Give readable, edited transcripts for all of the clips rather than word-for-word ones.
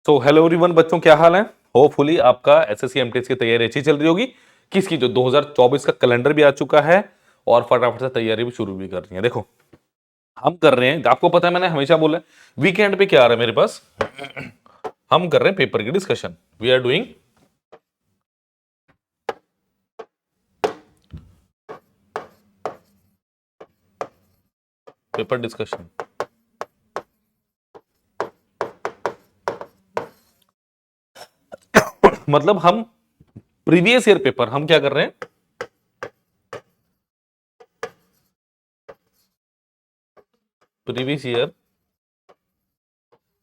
So hello everyone बच्चों, क्या हाल है। होपफुली आपका एसएससी एमटीएस की तैयारी अच्छी चल रही होगी। किसकी जो 2024 का कैलेंडर भी आ चुका है और फटाफट से तैयारी भी शुरू भी कर रही है। देखो हम कर रहे हैं, आपको पता है मैंने हमेशा बोला है, वीकेंड पे क्या आ रहा है मेरे पास, हम कर रहे हैं पेपर की discussion. We are doing paper discussion. मतलब हम प्रीवियस ईयर पेपर हम क्या कर रहे हैं, प्रीवियस ईयर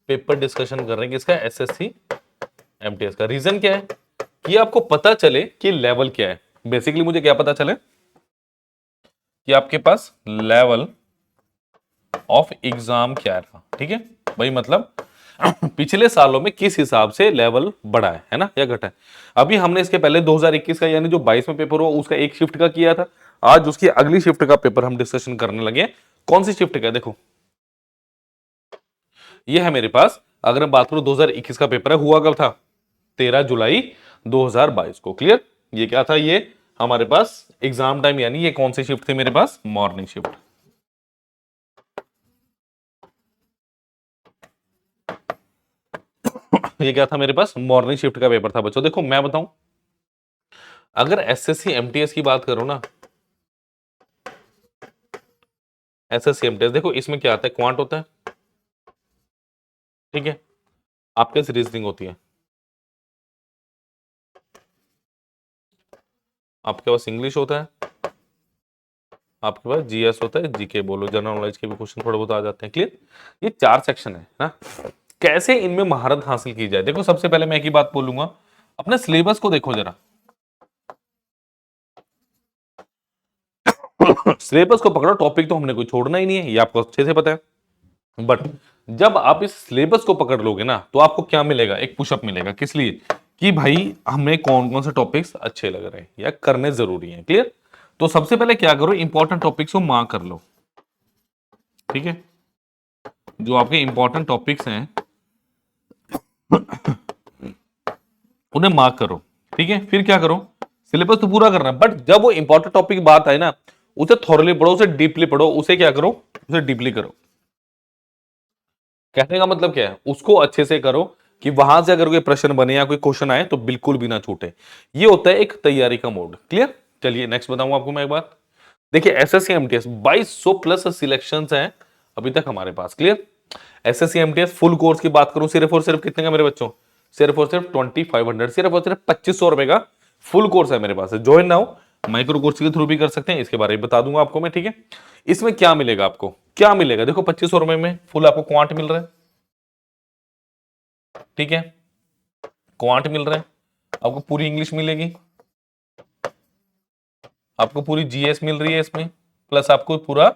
पेपर डिस्कशन कर रहे हैं। किसका? एसएससी एमटीएस का। रीजन क्या है कि आपको पता चले कि लेवल क्या है। बेसिकली मुझे क्या पता चले कि आपके पास लेवल ऑफ एग्जाम क्या था। ठीक है भाई, मतलब पिछले सालों में किस हिसाब से लेवल बढ़ा है ना, या घटा है। अभी हमने इसके पहले 2021 का यानी जो 22 में पेपर हुआ उसका एक शिफ्ट का किया था। आज उसकी अगली शिफ्ट का पेपर हम डिस्कशन करने लगे हैं। कौन सी शिफ्ट का? देखो ये है मेरे पास, अगर मैं बात करूं 2021 का पेपर है, हुआ कब था? 13 जुलाई 2022 को। क्लियर? ये क्या था? ये हमारे पास एग्जाम टाइम, यानी ये कौन सी शिफ्ट थी मेरे पास? Morning shift. ये क्या था मेरे पास? मॉर्निंग शिफ्ट का पेपर था बच्चों। देखो मैं बताऊं, अगर एसएससी एमटीएस की बात करो ना, एसएससी एमटीएस देखो इसमें क्या आता है, क्वांट होता है। ठीक है, आपके पास रीजनिंग होती है, आपके पास इंग्लिश होता है, आपके पास जीएस होता है, जीके बोलो, जनरल नॉलेज के भी क्वेश्चन थोड़े बहुत आ जाते हैं। क्लियर? ये 4 सेक्शन है ना। कैसे इनमें महारत हासिल की जाए? देखो सबसे पहले मैं एक ही बात बोलूंगा, अपने सिलेबस को देखो जरा। सिलेबस को पकड़ो, टॉपिक तो हमने कोई छोड़ना ही नहीं है, ये आपको अच्छे से पता है। बट जब आप इस सिलेबस को पकड़ लोगे ना, तो आपको क्या मिलेगा? एक पुशअप मिलेगा। किस लिए? कि भाई हमें कौन कौन से टॉपिक्स अच्छे लग रहे हैं या करने जरूरी हैं। क्लियर? तो सबसे पहले क्या करो, इंपॉर्टेंट टॉपिक्स को मार्क कर लो। ठीक है, जो आपके इंपॉर्टेंट टॉपिक्स हैं उन्हें मार्क करो। ठीक है, फिर क्या करो, सिलेबस तो पूरा करना है, बट जब वो इंपॉर्टेंट टॉपिक की बात आए ना, उसे थॉरली पढ़ो, उसे डीपली पढ़ो, उसे क्या करो, उसे डीपली करो। कहने का मतलब क्या है, उसको अच्छे से करो कि वहां से अगर कोई प्रश्न बने या कोई क्वेश्चन आए तो बिल्कुल भी ना छूटे। ये होता है एक तैयारी का मोड। क्लियर? चलिए नेक्स्ट बताऊं आपको मैं एक बात। देखिए एसएससी एमटीएस 2200 प्लस सिलेक्शंस हैं अभी तक हमारे पास। Clear? SSC MTS full course की बात करूं, सिर्फ और सिर्फ कितने का मेरे बच्चों? सिर्फ और सिर्फ 2500, सिर्फ और सिर्फ 2500 रुपए का फुल कोर्स है मेरे पास। Join now. माइक्रो कोर्स के थ्रू भी कर सकते हैं, इसके बारे में बता दूंगा आपको मैं। ठीक है, इसमें क्या मिलेगा आपको, क्या मिलेगा? देखो 2500 रुपए में फुल आपको क्वांट मिल रहा है। ठीक है, क्वांट मिल रहा है, आपको पूरी इंग्लिश मिलेगी, आपको पूरी जीएस मिल रही है इसमें, प्लस आपको पूरा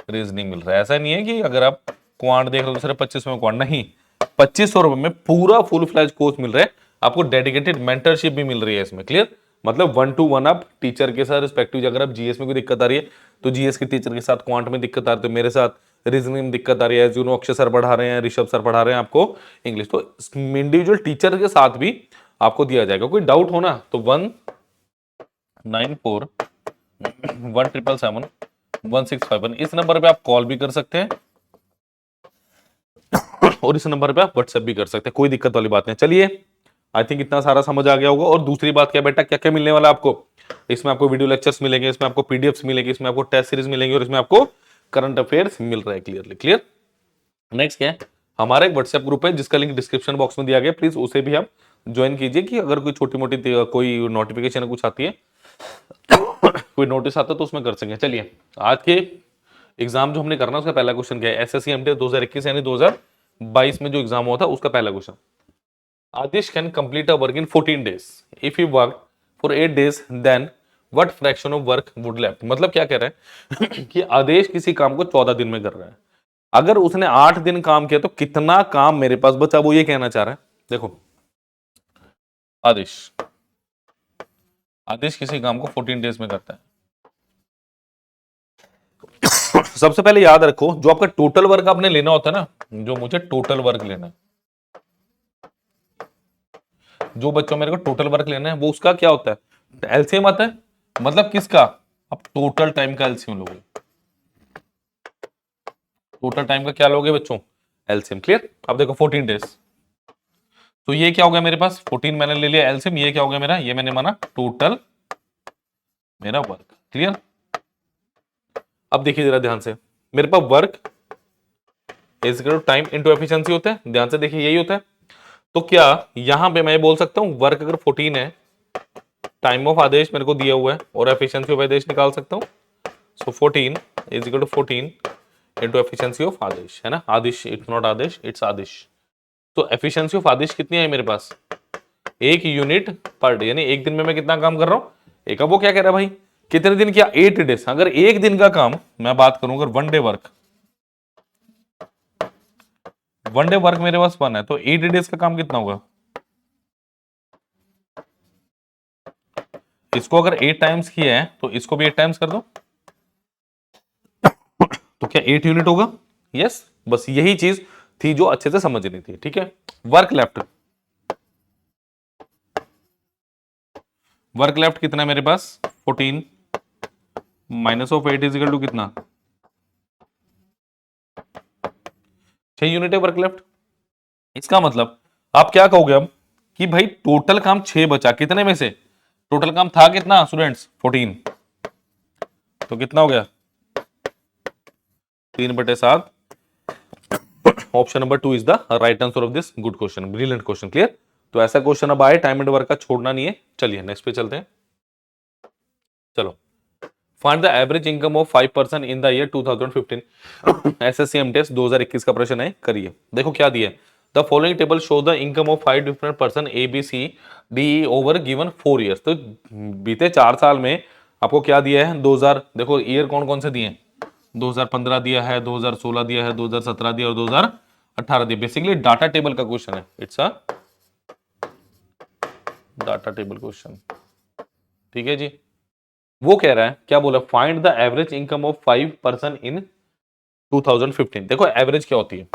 रीजनिंग मिल रहा है। ऐसा नहीं है कि अगर आप क्वांट देख रहे हो तो सिर्फ 2500 में क्वांट नहीं, 2500 रुपए में पूरा फुल फ्लैज कोर्स मिल रहा है। आपको डेडिकेटेड मेंटरशिप भी मिल रही है इसमें। क्लियर? मतलब 1 to 1 आप टीचर के साथ रिस्पेक्टिव, अगर आप जीएस में कोई दिक्कत आ रही है तो जीएस के टीचर के साथ, क्वांट में दिक्कत आ रही है तो मेरे साथ, रीजनिंग में दिक्कत आ रही है जो अक्षय सर पढ़ा रहे हैं, ऋषभ सर पढ़ा रहे हैं आपको इंग्लिश, तो इंडिविजुअल टीचर के साथ भी आपको दिया जाएगा। कोई डाउट हो ना तो 19417771 इस नंबर पे आप कॉल भी कर सकते हैं और इस नंबर पे आप व्हाट्सएप भी कर सकते हैं, कोई दिक्कत वाली बात नहीं। चलिए, आई थिंक इतना सारा समझ आ गया होगा। और दूसरी बात क्या बेटा, क्या क्या मिलने वाला है आपको? इसमें आपको वीडियो लेक्चर्स मिलेंगे, इसमें आपको पीडीएफ्स मिलेंगे, इसमें आपको टेस्ट सीरीज मिलेंगे और इसमें आपको करंट अफेयर्स मिल रहा है क्लियरली। क्लियर? नेक्स्ट क्या है, हमारा एक व्हाट्सएप ग्रुप है जिसका लिंक डिस्क्रिप्शन बॉक्स में दिया गया, प्लीज उसे भी आप ज्वाइन कीजिए कि अगर कोई छोटी मोटी कोई नोटिफिकेशन कुछ आती है, कोई नोटिस आता है तो उसमें कर सकें। चलिए, आज के एग्जाम जो हमने करना उसका पहला क्वेश्चन क्या है, एसएससी एमटीएस 2021 यानी 2022 में जो एग्जाम हुआ था उसका पहला question. Adish can complete a work in 14 days if he work for 8 days, then what fraction of work would left. मतलब क्या कह रहा है कि आदेश किसी काम को 14 दिन में कर रहा है, अगर उसने 8 दिन काम किया तो कितना काम मेरे पास बचा, वो ये कहना चाह रहा है। देखो आदेश, आदेश किसी काम को 14 डेज में करता है। सबसे पहले याद रखो, जो आपका टोटल वर्क आपने लेना होता है ना, जो मुझे टोटल वर्क लेना है, जो बच्चों मेरे को टोटल वर्क लेना है वो उसका क्या होता है, एलसीएम आता है। मतलब किसका, अब टोटल टाइम का एलसीएम लोगे, टोटल टाइम का क्या लोगे बच्चों, एलसीएम। क्लियर। अब देखो 14 डेज, तो ये क्या हो गया मेरे पास, 14 मैंने ले लिया एलसीएम, ये क्या हो गया मेरा, ये मैंने माना टोटल मेरा वर्क। क्लियर। अब देखिए जरा ध्यान से, मेरे पास work is equal to time into efficiency होता है, ध्यान से देखिए यही होता है। तो क्या यहां पे मैं बोल सकता हूं वर्क अगर 14 है, टाइम ऑफ आदेश मेरे को दिया हुआ है और एफिशिएंसी ऑफ आदेश निकाल सकता हूं। So 14 is equal to 14 into efficiency of Adesh, है ना, Adesh, it's not Adesh, it's Adesh. तो एफिशिएंसी ऑफ आदेश कितनी है मेरे पास, 1 यूनिट पर डे, यानी एक दिन में मैं कितना काम कर रहा हूं एक। अब वो क्या कह रहा है भाई, कितने दिन किया, 8 डेज। अगर एक दिन का काम मैं बात करूं, अगर one day work, one day work मेरे पास 1 है, तो 8 डेज का काम कितना होगा, इसको अगर 8 टाइम्स किया है तो इसको भी 8 टाइम्स कर दो, तो क्या 8 यूनिट होगा। यस, बस यही चीज थी जो अच्छे से समझनी थी। ठीक है। वर्क लेफ्ट, वर्क लेफ्ट कितना है मेरे पास 14 माइनस ऑफ 8 इजिकल टू कितना, 6 यूनिट है वर्क लेफ्ट। इसका मतलब आप क्या कहोगे अब कि भाई टोटल काम 6 बचा, कितने में से, टोटल काम था कितना स्टूडेंट्स 14, तो कितना हो गया 3/7। Option number 2 is the right answer of this good question, brilliant question. Clear. तो ऐसा क्वेश्चन अब आए, टाइम एंड वर्क का छोड़ना नहीं है। चलिए नेक्स्ट पे चलते हैं। चलो, find the average income of 5% in the year 2015। SSC MTS 2021 का प्रश्न है, करिए। देखो क्या दिया है, the following table show the income of 5 different person A B C D over given 4 years. तो बीते 4 साल में आपको क्या दिया है, 2000, देखो ईयर कौन कौन से दिए हैं, 2015 दिया है, 2016 दिया है, 2017 दिया और 2018 दिया। बेसिकली डाटा टेबल का क्वेश्चन है, it's a data table question. ठीक है जी। वो कह रहा है, क्या बोला, find the average income of 5 person in 2015। देखो एवरेज क्या होती है,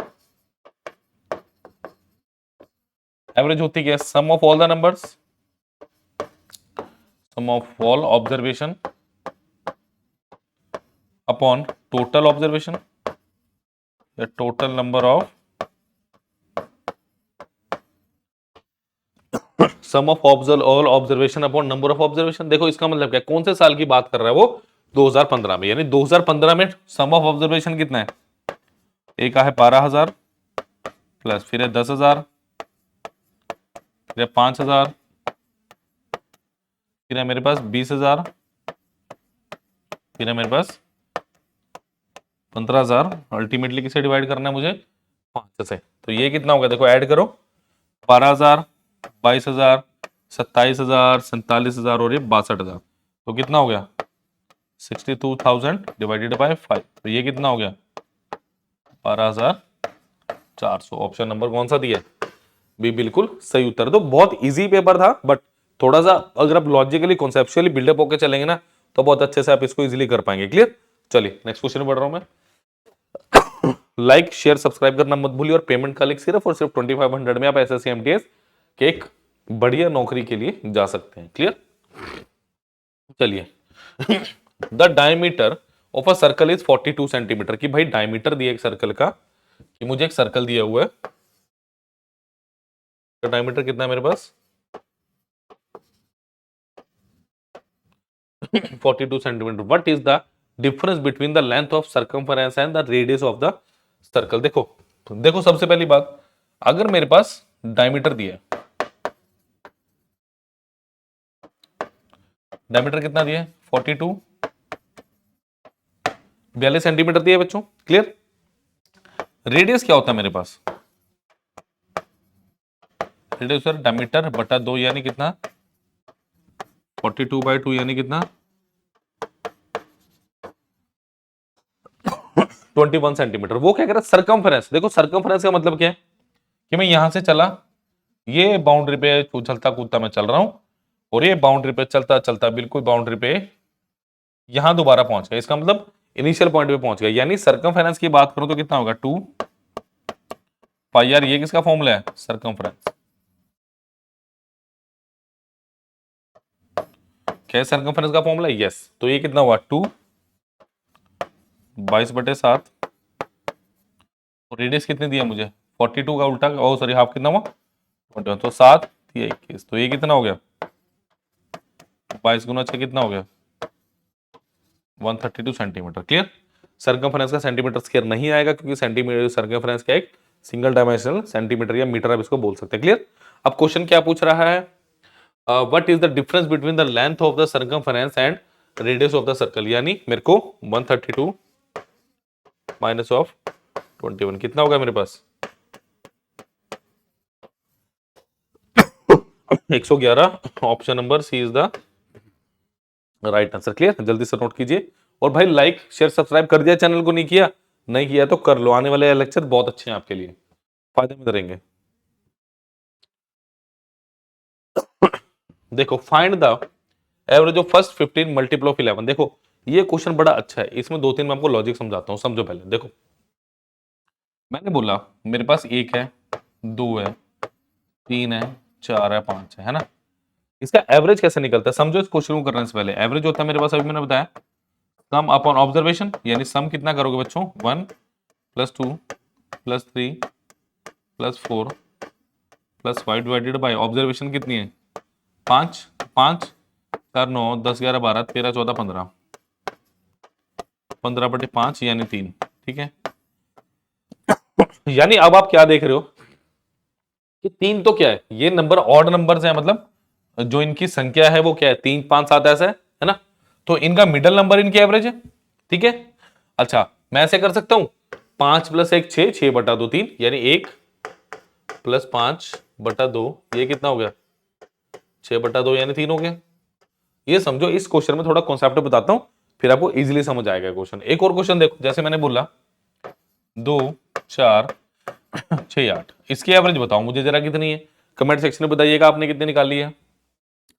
एवरेज होती है sum of all the numbers, sum of all observation upon total observation या total number of, sum of all observation upon number of observation. देखो इसका मतलब क्या, कौन से साल की बात कर रहा है वो, 2015 में, यानी 2015 में सम ऑफ ऑब्जर्वेशन कितना है, एक है 12,000 प्लस फिर है 10,000 फिर है 5,000 फिर है मेरे पास 20,000 फिर है मेरे पास 15,000। अल्टीमेटली किसे डिवाइड करना है मुझे, 5 से। तो ये कितना होगा, देखो ऐड करो, 12,000, 22,000, 27,000, 47,000 और ये 62,000, तो कितना हो गया 62,000 डिवाइडेड बाय 5, तो ये कितना हो गया 12,400। ऑप्शन नंबर कौन सा दिया भी, बिल्कुल सही उत्तर। तो बहुत इजी पेपर था, बट थोड़ा सा अगर आप लॉजिकली कॉन्सेप्चुअली बिल्डअप होकर चलेंगे ना, तो बहुत अच्छे से आप इसको इजीली कर पाएंगे। क्लियर। चलिए नेक्स्ट क्वेश्चन बढ़ रहा हूं मैं। लाइक शेयर सब्सक्राइब करना मत भूलिए, और पेमेंट का लिंक सिर्फ और सिर्फ 2500 में आप एसएससी एमटीएस के एक बढ़िया नौकरी के लिए जा सकते हैं। क्लियर। चलिए, the diameter of a circle is 42 centimetre. की भाई डायमीटर दिया एक सर्कल का, कि मुझे एक सर्कल दिया हुआ है, तो डायमीटर कितना है मेरे पास 42 centimetre. What is the difference between the length of circumference and the radius of the circle. देखो देखो सबसे पहली बात, अगर मेरे पास डायमीटर दिया है, डायमीटर कितना दिया है 42, 42 सेंटीमीटर दिया है बच्चों। क्लियर। रेडियस क्या होता है मेरे पास, रेडियस सर डायमीटर बटा 2 यानी कितना 42/2 यानी कितना 21 सेंटीमीटर। वो क्या कह रहा है सरकमफरेंस। देखो सरकमफरेंस का मतलब क्या है, कि मैं यहां से चला, ये बाउंड्री पे चलता कूदता मैं चल रहा हूं, और ये बाउंड्री पे चलता चलता बिल्कुल बाउंड्री पे यहां दोबारा पहुंच गया। इसका मतलब इनिशियल पॉइंट पे पहुंच गया। यानी सरकमफरेंस की बात करूं तो कितना होगा 2 पाई आर। ये किसका फॉर्मूला है सरकमफरेंस, क्या है सर्कमफरेंस का फॉर्मूला? यस। तो ये कितना हुआ 2 22/7। रेडियस कितनी दिया मुझे 42 का उल्टा, ओ सॉरी हाफ कितना हुआ 21, तो 7 ये 21, तो ये कितना हो गया 22 गुना 6 कितना हो गया 132 सेंटीमीटर। क्लियर? सर्कमफरेंस का सेंटीमीटर स्क्वायर नहीं आएगा क्योंकि सेंटीमीटर सर्कमफरेंस का एक सिंगल डायमेंशनल सेंटीमीटर या मीटर आप इसको बोल सकते हैं। क्लियर? अब क्वेश्चन क्या पूछ रहा है, what is the difference between the length of the circumference and radius of the circle, यानी मेरे को 132 माइनस ऑफ 21 कितना होगा मेरे पास 111। Option number C is the right answer. Clear? जल्दी से नोट कीजिए। और भाई लाइक शेयर सब्सक्राइब कर दिया, चैनल को नहीं किया, नहीं किया तो कर लो, आने वाले लेक्चर बहुत अच्छे हैं आपके लिए, फायदे में रहेंगे। देखो find the average of first 15 multiple of 11। देखो ये क्वेश्चन बड़ा अच्छा है, इसमें 2-3 मैं आपको लॉजिक समझाता हूं, समझो पहले। देखो मैंने बोला मेरे पास 1 है 2 है 3 है 4 है 5 है ना, इसका एवरेज कैसे निकलता है समझो। इस क्वेश्चन को करने से पहले एवरेज होता है मेरे पास, अभी मैंने बताया सम अपॉन ऑब्जर्वेशन, यानी सम कितना करोगे बच्चों 1 + 2 + 3 + 4 + 5 डिवाइडेड बाय ऑब्जर्वेशन कितनी है 5 5 4 9 10 11 12 13 14 15 15/5 यानी 3। ठीक है, यानी अब आप क्या देख रहे हो कि 3 तो क्या है, ये नंबर ऑड नंबर्स है, मतलब जो इनकी संख्या है वो क्या है 3 5 7 ऐसा है ना, तो इनका मिडल नंबर इनकी एवरेज है। ठीक है, अच्छा मैं ऐसे कर सकता हूं 5 + 1 6 6/2 3, यानी 1 + 5/2 ये कितना हो गया 6/2 यानी 3 हो गया। ये समझो, इस क्वेश्चन में थोड़ा कॉन्सेप्ट बताता हूं फिर आपको इजीली समझ आएगा क्वेश्चन। एक और क्वेश्चन देखो, जैसे मैंने बोला 2 4 6 8, इसकी एवरेज बताओ मुझे जरा कितनी है, कमेंट सेक्शन में बताइएगा आपने कितनी निकाली है।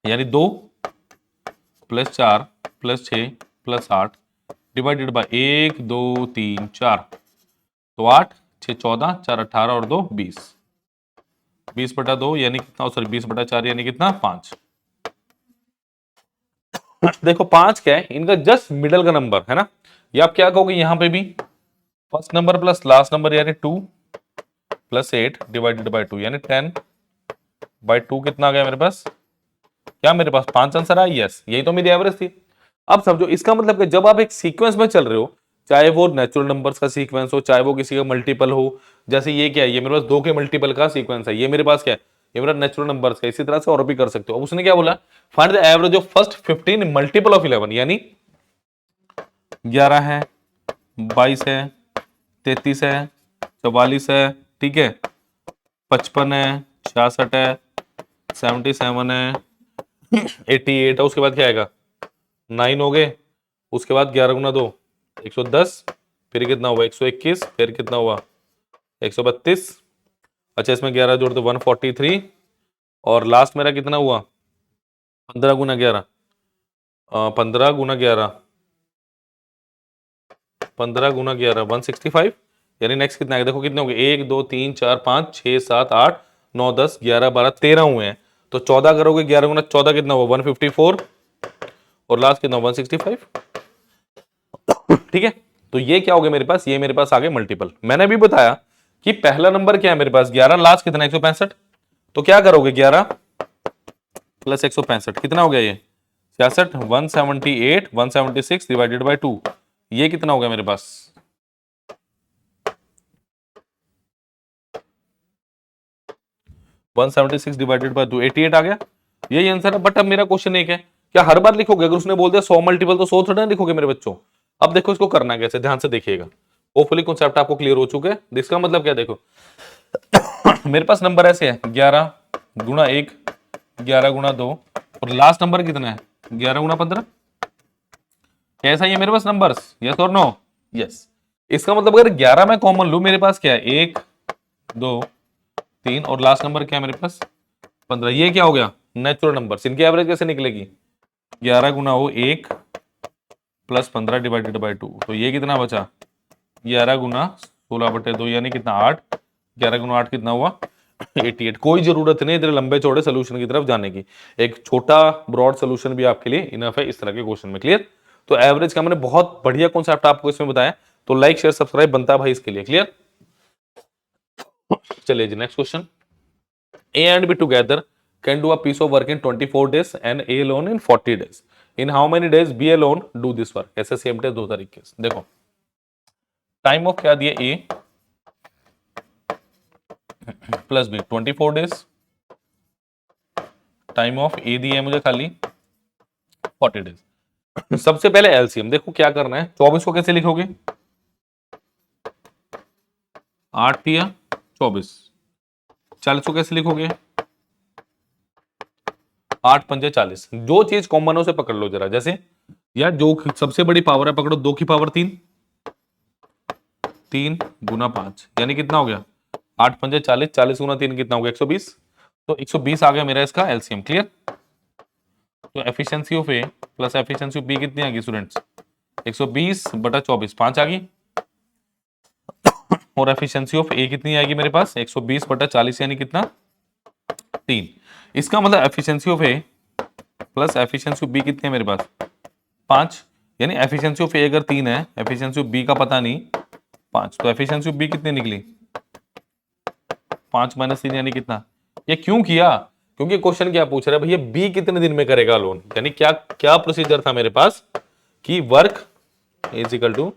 यानी 2 + 4 + 6 + 8 डिवाइडेड बाय 1 2 3 4, तो 8 6 14 4 18 और 2 20, 20/2 यानी कितना, सॉरी 20/4 यानी कितना 5। देखो 5 क्या है इनका जस्ट मिडल का नंबर है ना, ये आप क्या कहोगे यहां पे भी first number plus last number यानी 2 + 8 डिवाइडेड बाय 2 यानी 10/2 कितना आ गया मेरे पास, क्या मेरे पास 5 आंसर आया। यस, यही तो मेरी एवरेज थी। अब समझो इसका मतलब कि जब आप एक सीक्वेंस में चल रहे हो, चाहे वो नेचुरल नंबर्स का सीक्वेंस हो चाहे वो किसी का मल्टीपल हो, जैसे ये क्या है ये मेरे पास 2 के मल्टीपल का सीक्वेंस है, ये मेरे पास क्या है ये मेरा नेचुरल नंबर्स का, इसी तरह से और भी कर सकते हो। अब उसने क्या बोला find the average of first 15 multiple of 11, यानी 11 है 22 है 33 है 44 है, ठीक है 55 है 66 है 77 है 88 है, उसके बाद क्या आएगा 9 हो गए, उसके बाद 11 गुना 2 110, फिर कितना हुआ 121, फिर कितना हुआ 132, अच्छा इसमें 11 जोड़ दो 143, और लास्ट मेरा कितना हुआ 15 गुना 11 15 गुना 11 15 गुना 11 165, यानी नेक्स्ट कितना है देखो कितने हो गए 1 2 3 4 5 6 7 8 9 10 11 12 13 हुए हैं, तो 14 करोगे 11 गुना 14 कितना हुआ 154, और लास्ट कितना 165। ठीक है, तो ये क्या हो गया मेरे पास, ये मेरे पास आ गए मल्टीपल। मैंने भी बताया कि पहला नंबर क्या है मेरे पास 11, लास्ट कितना 165, तो क्या करोगे 11 + 165 कितना हो गया ये 66, 178 176 डिवाइडेड बाय 2, ये कितना हो गया मेरे पास 176 डिवाइडेड बाय 2 88 आ गया, यही आंसर है। बट अब मेरा क्वेश्चन एक है, क्या हर बार लिखोगे, अगर उसने बोल दिया 100 मल्टीपल तो 100 थोड़ा ना लिखोगे मेरे बच्चों। अब देखो इसको करना कैसे, ध्यान से देखिएगा, होपफुली कॉन्सेप्ट आपको क्लियर हो चुके हैं। इसका मतलब क्या देखो मेरे पास नंबर ऐसे है 11 गुना 1 11 गुना 2, और लास्ट नंबर कितना है 11 गुना 15, कैसा ये मेरे पास नंबर्स, यस और नो, यस। इसका मतलब अगर 11 मैं कॉमन लू मेरे पास क्या है 1 2 3, और लास्ट नंबर क्या है मेरे पास 15, ये क्या हो गया नेचुरल नंबर्स, इनकी एवरेज कैसे निकलेगी 11 गुना हो 1 + 15 डिवाइडेड बाय 2, तो ये कितना बचा 11 गुना 16/2 यानी कितना 8, 11 गुना 8 कितना हुआ 88। कोई जरूरत नहीं इतने लंबे चौड़े सोल्यूशन की तरफ जाने की, एक छोटा ब्रॉड सोल्यूशन भी आपके लिए इनफ है इस तरह के क्वेश्चन में। क्लियर? तो एवरेज का मैंने बहुत बढ़िया कॉन्सेप्ट आपको इसमें बताया, तो लाइक शेयर सब्सक्राइब बनता है भाई इसके लिए। क्लियर? चलिए जी next question. A and B together can do a piece of work in 24 days and A alone in 40 days. In how many days B alone do this work? ऐसे same taste दो तरीके से देखो। Time of क्या दिया A plus B 24 days, time of A दिया है मुझे खाली 40 डेज। सबसे पहले एलसीएम देखो क्या करना है। 24 को कैसे लिखोगे? 8 या 24। 40 को कैसे लिखोगे? 8 पंजे 40। जो चीज कॉमन है उसे पकड़ लो जरा, जैसे या जो सबसे बड़ी पावर है पकड़ो, 2 की पावर 3, 3 गुना 5 यानी कितना हो गया? 8 पंजे 40, 40 गुना 3 कितना हो गया? 120। तो 120 आ गया मेरा इसका एलसीएम। क्लियर? तो efficiency of A plus efficiency of B कितनी आ गई स्टूडेंट्स? 120 बटा 24, 5 आ गई। और एफिशिएंसी ऑफ ए कितनी आएगी मेरे पास? 120 बटा 40 यानी कितना? 3। इसका मतलब efficiency of A plus efficiency of B कितनी है मेरे पास? 5। यानी एफिशिएंसी ऑफ ए अगर 3 है, एफिशिएंसी ऑफ बी का पता नहीं 5, तो एफिशिएंसी ऑफ बी कितनी निकली? 5 माइनस 3 यानी कितना? ये क्यों किया? क्योंकि क्वेश्चन क्या पूछ रहा है भैया, बी कितने दिन में करेगा लोन, यानी क्या क्या प्रोसीजर था मेरे पास कि work is equal to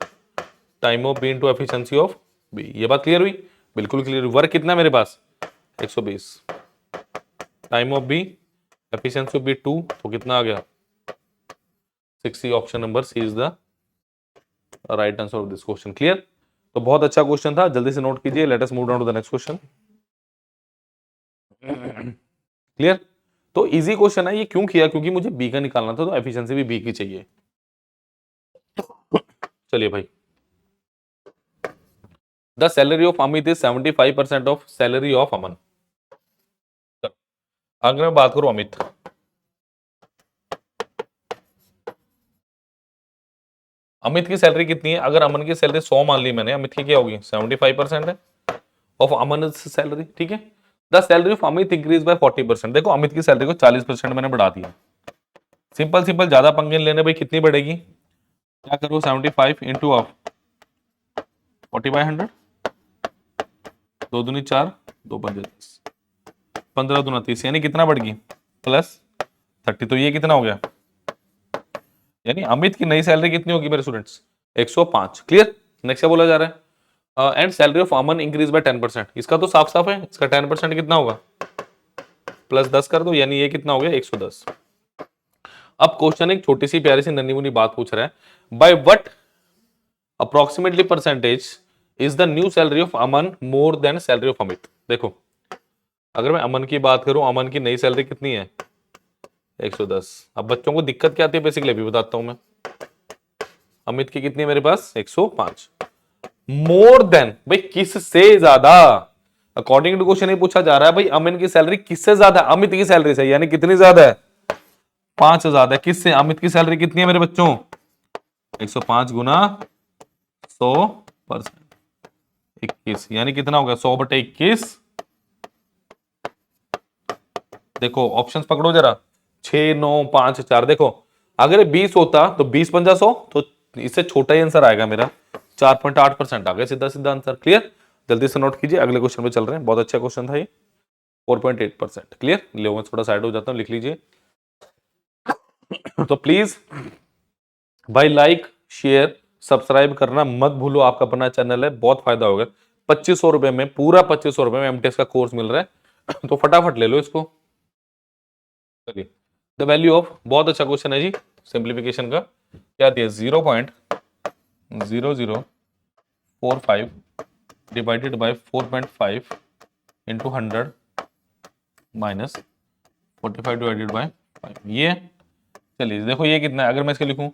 time of B into efficiency of B. ये बात क्लियर हुई? बिल्कुल क्लियर हुई। वर्क कितना मेरे पास? 120, time of B efficiency of B 2, तो कितना आ गया? 60। Option number C is the right answer of this question. Clear? तो बहुत अच्छा क्वेश्चन था, जल्दी से नोट कीजिए। Let us move down to the next question. Clear? तो इजी क्वेश्चन है। ये क्यों किया? क्योंकि मुझे बी का निकालना था, तो एफिशिएंसी भी बी की चाहिए। चलिए भाई, the salary of Amit is 75% of salary of Aman. अगर मैं बात करूं अमित, अमित की सैलरी कितनी है? अगर अमन की सैलरी 100 मान ली मैंने, अमित की क्या होगी? 75% है ऑफ अमन सैलरी। ठीक है? The salary of Amit increase by 40%। देखो अमित की सैलरी को 40% मैंने बढ़ा दिया। सिंपल सिंपल, ज्यादा पंगे लेने भाई, कितनी बढ़ेगी? क्या करो? 75 इंटू ऑफ 40/100, 2 दूनी 4, 2 पंजे 10, 15 दूना 30 यानी कितना बढ़ गई? प्लस 30। तो ये कितना हो गया? यानी अमित की नई सैलरी कितनी होगी मेरे स्टूडेंट्स? 105। क्लियर? नेक्स्ट क्या बोला जा रहा है? And salary of Aman increase by 10%। इसका तो साफ साफ है, इसका 10% कितना होगा? प्लस 10 कर दो, यानी ये कितना हो गया? 110। अब क्वेश्चन एक छोटी सी प्यारी सी नन्ही मुन्नी बात पूछ रहा है, by what approximately percentage is the new salary of Aman more than salary of Amit. देखो अगर मैं अमन की बात करूं, अमन की नई सैलरी कितनी है? 110। अब बच्चों को दिक्कत क्या आती है बेसिकली अभी बताता हूं मैं। अमित की कितनी है मेरे पास? 105। मोर देन भाई किससे ज्यादा? अकॉर्डिंग टू क्वेश्चन ये पूछा जा रहा है भाई अमन की सैलरी किससे ज्यादा? अमित की सैलरी से, यानी कितनी ज्यादा है? 5 ज्यादा है। किससे? अमित की सैलरी कितनी है मेरे बच्चों? 105 गुना 100%, 21 यानी कितना होगा? 100/21। देखो ऑप्शंस पकड़ो जरा, 6 9 5 4। देखो अगर 20 होता तो 20 पंजा 100, तो इससे छोटा ही आंसर आएगा मेरा। 4.8% आ गया सीधा सीधा आंसर। क्लियर? जल्दी से नोट कीजिए, अगले क्वेश्चन पे चल रहे हैं। बहुत अच्छा क्वेश्चन था ये। 4.8%। क्लियर? ले मैं थोड़ा साइड हो जाता हूं, लिख लीजिए। तो प्लीज भाई लाइक शेयर सब्सक्राइब करना मत भूलो, आपका अपना चैनल है, बहुत फायदा होगा। 2500 रुपए में, पूरा 2500 रुपए में एमटीएस का कोर्स मिल रहा है, तो फटाफट ले लो इसको। चलिए, द वैल्यू ऑफ, बहुत अच्छा क्वेश्चन है जी, सिंप्लीफिकेशन का क्या दिया? 0.0045 divided by 4.5 into 100 minus 45 divided by 5। ये चलिए देखो ये कितना है? अगर मैं इसके लिखूं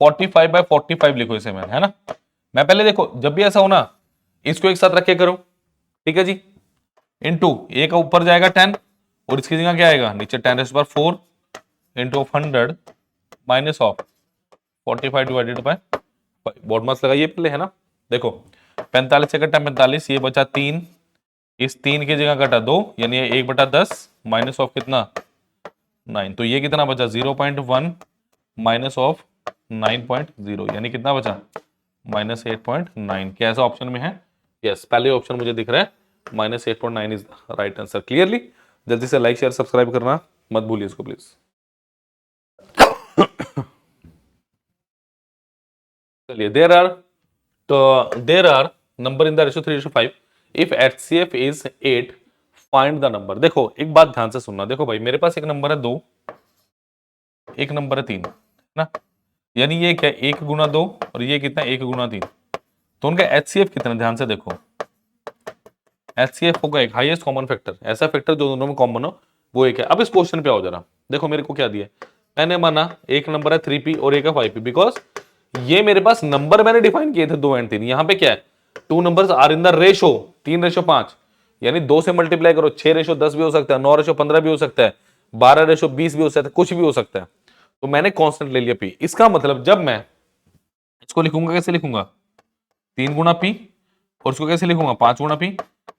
45/45 लिखो इसे मैंने, है ना? मैं पहले देखो जब भी ऐसा हो ना, इसको एक साथ रखे करो। ठीक है जी? इंटू ए का ऊपर जाएगा 10 और इसकी जगह क्या आएगा? नीचे 10⁴ into of 100 minus of 45 divided by 5। BODMAS लगाइए पहले, है ना? देखो 45 से कटा 45, ये बचा 3, इस 3 की जगह घटा 2, यानी 1/10 माइनस ऑफ कितना 9, तो ये कितना बचा 0.1 माइनस ऑफ 9.0, यानी कितना बचा -8.9। कैसा ऑप्शन में है? यस, पहले ऑप्शन मुझे दिख रहा है, -8.9 इज राइट आंसर। क्लियरली? जल्दी से लाइक शेयर सब्सक्राइब करना मत भूलिए इसको प्लीज। चलिए, there are number in the ratio 3:5। If HCF is 8, find the number. देखो एक बात ध्यान से सुनना, देखो भाई मेरे पास एक नंबर है 2, एक नंबर है 3, ना, यानी ये क्या 1 गुना 2 और ये कितना 1 गुना 3, तो उनका HCF कितना, ध्यान से देखो। HCF होगा एक हाईएस्ट कॉमन फैक्टर, ऐसा फैक्टर जो दोनों में कॉमन हो वो एक है। अब इस क्वेश्चन पे आओ जरा, देखो मेरे को क्या दिया, मैंने माना एक नंबर है 3p और एक है 5p, बिकॉज ये मेरे पास नंबर मैंने डिफाइन किए थे 2 और 3, यहां पे क्या है 2 numbers are in the ratio 3:5, यानी 2 से मल्टीप्लाई करो 6:10 भी हो सकता है, 9:15 भी हो सकता है, 12:20 भी हो सकता है, कुछ भी हो सकता है। तो मैंने कांस्टेंट ले लिया p। इसका मतलब जब मैं इसको लिखूंगा, कैसे लिखूंगा 3 गुना p, और इसको कैसे लिखूंगा 5 गुना p।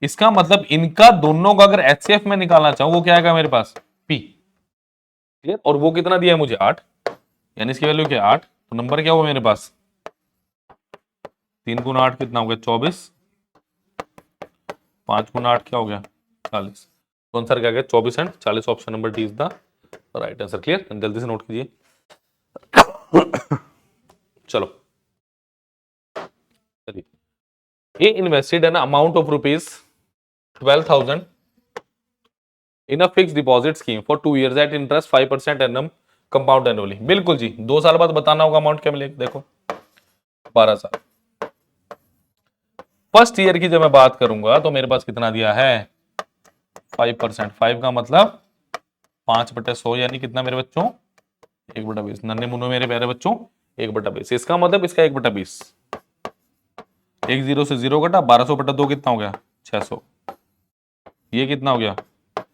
इसका मतलब इनका दोनों का अगर HCF में निकालना चाहूं वो क्या आएगा मेरे पास p। क्लियर? और वो कितना दिया है मुझे 8, यानी इसकी वैल्यू क्या 8, तो नंबर क्या हुआ मेरे पास 3 गुना 8 कितना हो गया 24, 5 गुना 8 क्या हो गया 40, तो आंसर क्या गया 24 and 40। Option number D is the right answer. Clear? जल्दी से नोट कीजिए। चलो, चलिए, he invested an amount of rupees 12,000 in a fixed deposit scheme for 2 years at interest 5% annum compound annually। बिल्कुल जी, 2 साल बाद बताना होगा अमाउंट क्या मिलेगा। देखो 12 साल, फर्स्ट ईयर की जब मैं बात करूंगा तो मेरे पास कितना दिया है 5%, 5 का मतलब 5/100, यानी कितना मेरे बच्चों 1/20, नन्हे मुन्नों मेरे प्यारे बच्चों 1/20। इसका मतलब इसका 1/20, एक 0 से 0 घटा 1200/2 कितना हो गया 600, ये कितना हो गया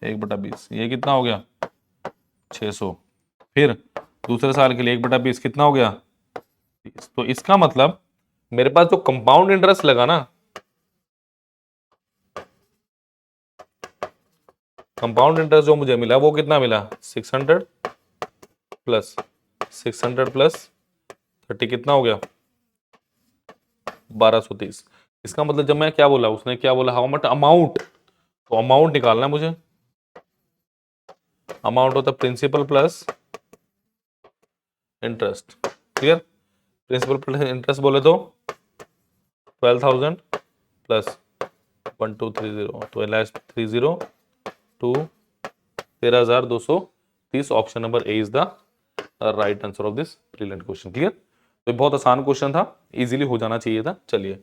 1/20, ये कितना हो गया 600। फिर दूसरे साल के लिए 1/20 कितना हो गया 30। तो इसका मतलब मेरे पास जो कंपाउंड इंटरेस्ट लगा ना, कंपाउंड इंटरेस्ट जो मुझे मिला वो कितना मिला 600 प्लस 600 प्लस 30 कितना हो गया 1230। इसका मतलब जब मैं क्या बोला, उसने क्या बोला हाउ मच अमाउंट, तो अमाउंट निकालना है मुझे। अमाउंट होता है principal plus interest. Clear? Principal plus interest बोले तो 12,000 प्लस 1230, तो last 30 to 13,230। Option number A is the right answer of this brilliant question. Clear? तो बहुत आसान क्वेश्चन था, इजीली हो जाना चाहिए था। चलिए,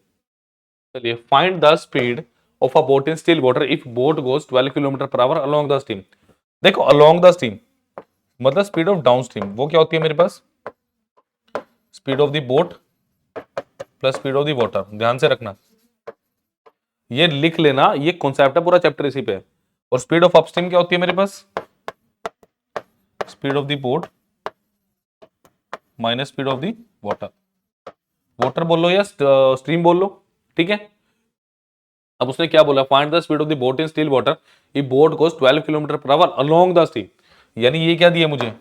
चलिए, find the speed of a boat in still water if boat goes 12 kilometre per hour along the stream. देखो अलोंग द स्ट्रीम मतलब स्पीड ऑफ डाउन स्ट्रीम, वो क्या होती है मेरे पास speed of the boat plus speed of the water. ध्यान से रखना, ये लिख लेना, ये कॉन्सेप्ट है पूरा चैप्टर इसी पे है। और स्पीड ऑफ अपस्ट्रीम क्या होती है मेरे पास speed of the boat minus speed of the water. Water बोल लो या स्ट्रीम बोल लो, ठीक है। अब उसने क्या बोला find the speed of the boat in still water if boat goes 12 kilometre per hour along the stream. यानी ये क्या दिए मुझे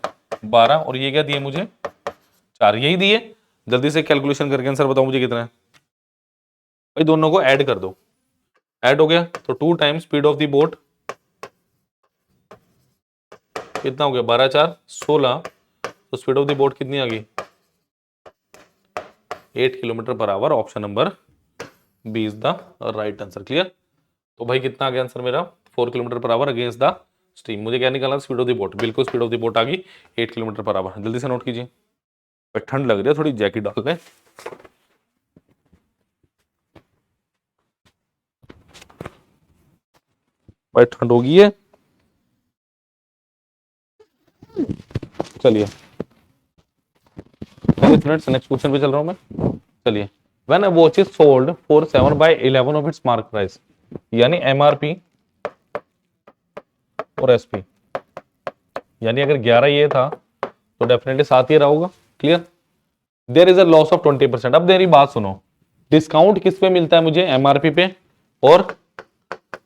12 और ये क्या दिए मुझे 4, यही दिए। जल्दी से कैलकुलेशन करके आंसर बताओ मुझे कितना है भाई, दोनों को ऐड कर दो, ऐड हो गया तो 2 times speed of the boat कितना हो गया 12 4 16, तो स्पीड ऑफ द बोट कितनी आ गई 8 kilometre per hour. Option number B is the right answer. Clear? तो भाई कितना आ गया आंसर मेरा 4 kilometre per our against the stream. मुझे क्या निकालना स्पीड ऑफ द बोट, बिल्कुल स्पीड ऑफ द बोट आ गई 8 किलोमीटर पर आवर। जल्दी से नोट कीजिए, ठंड लग रही है थोड़ी जैकेट डाल दें। भाई ठंड हो गई है। चलिए नेक्स्ट क्वेश्चन पे चल रहा हूं मैं। चलिए, when a watch is sold for 7/11 of its mark price, यानी एमआरपी और एसपी, यानी अगर 11 ये था तो डेफिनेटली 7 ये रहा होगा। Clear? There is a loss of 20%। अब मेरी बात सुनो, डिस्काउंट किस पे मिलता है मुझे एमआरपी पे और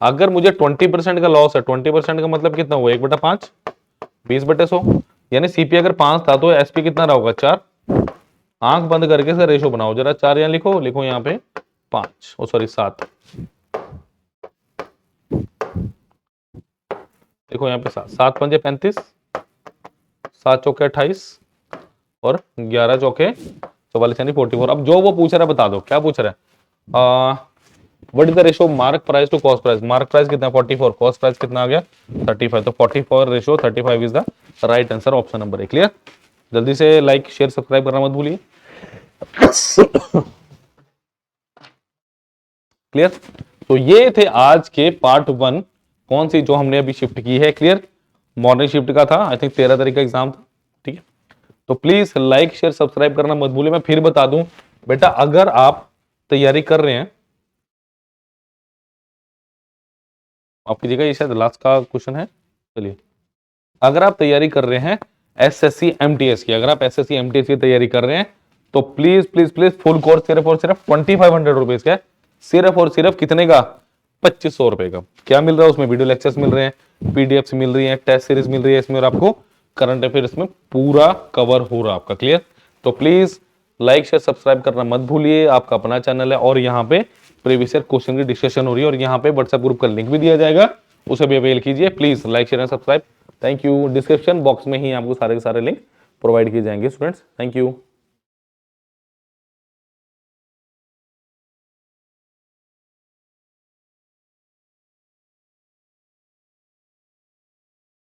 अगर मुझे 20% का लॉस है, 20% का मतलब कितना हुआ, 1/5, 20/100, यानी सीपी अगर 5 था तो एसपी कितना रहा होगा, 4। आंख बंद करके इसका रेशो बनाओ जरा, 4 यहां लिखो, लिखो यहाँ पे 5, ओ सॉरी 7, देखो यहाँ पे 7, 7 पंजे 35, 7 चौके 28 और 11 चौके 44 यानी 44। अब जो वो पूछ रहा है बता दो, क्या पूछ रहा है, what is the ratio mark price to cost price. Mark price कितना है 44, कॉस्ट प्राइस कितना आ गया 35, तो 44 ratio 35 is the right answer, option number A. Clear. जल्दी से लाइक शेयर सब्सक्राइब करना मत भूलिए। क्लियर। तो ये थे आज के पार्ट 1, कौन सी जो हमने अभी शिफ्ट की है। क्लियर। मॉर्निंग शिफ्ट का था, आई थिंक 13 तारीख का एग्जाम था। ठीक है, तो प्लीज लाइक शेयर सब्सक्राइब करना मत भूलिए। मैं फिर बता दूं बेटा, अगर आप तैयारी कर रहे हैं, आपकी जगह ये शायद लास्ट का क्वेश्चन है। चलिए, अगर आप तैयारी कर रहे हैं एसएससी एमटीएस की, अगर आप एसएससी एमटीएस की तैयारी कर रहे हैं तो please please please full course सिर्फ और सिर्फ 2500 रुपीज का, सिर्फ और सिर्फ कितने का, 2500 रुपए का। क्या मिल रहा है उसमें, वीडियो लेक्चर्स मिल रहे हैं, पीडीएफ मिल रही है, टेस्ट सीरीज मिल रही है इसमें, और आपको करंट अफेयर्स में पूरा कवर हो रहा है आपका। क्लियर। तो प्लीज लाइक शेयर सब्सक्राइब करना मत भूलिए, आपका अपना चैनल है और यहाँ पे प्रीवियस ईयर क्वेश्चन की डिस्कशन हो रही है, और यहाँ पे व्हाट्सएप ग्रुप का लिंक भी दिया जाएगा, उसे भी अवेल कीजिए। Please like share and subscribe. Thank you. Description box में ही आपको सारे के सारे लिंक प्रोवाइड किए जाएंगे स्टूडेंट्स। Thank you.